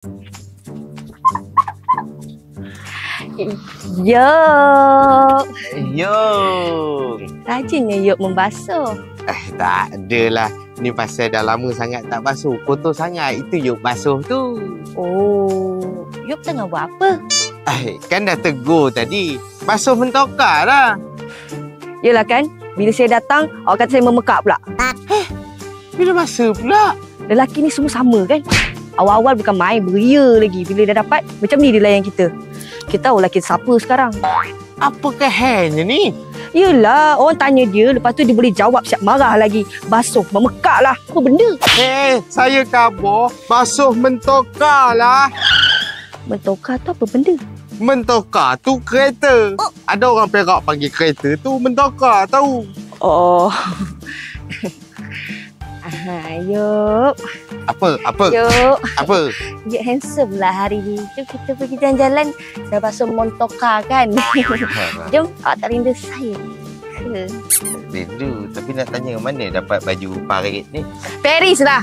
Yok. Yok. Rajinnya Yok membasuh. Tak adalah. Ni pasal dah lama sangat tak basuh. Kotor sangat. Itu Yok basuh tu. Oh, Yok tengah buat apa? Kan dah tegur tadi. Basuh mentokar lah. Yelah kan, bila saya datang, awak kata saya memekak pula. Bila masa pula? Lelaki ni semua sama kan? Awal-awal bukan main, beria lagi. Bila dah dapat, macam ni dia layan kita. Kita tahu lelaki siapa sekarang. Apakah halnya ni? Yelah, orang tanya dia, lepas tu dia boleh jawab siap marah lagi. Basuh, memekak lah. Apa benda? Saya khabar basuh mentokar lah. Mentokar tu apa benda? Mentokar tu kereta. Ada orang Perak panggil kereta tu mentokar tahu. Oh. Yok. Apa? Yok. Apa? Yok handsome lah hari ni. Jom kita pergi jalan-jalan. Dah basuh mentokar kan? Jom, awak tak rindu saya ke? Rindu. Tapi nak tanya mana dapat baju parit ni? Paris lah.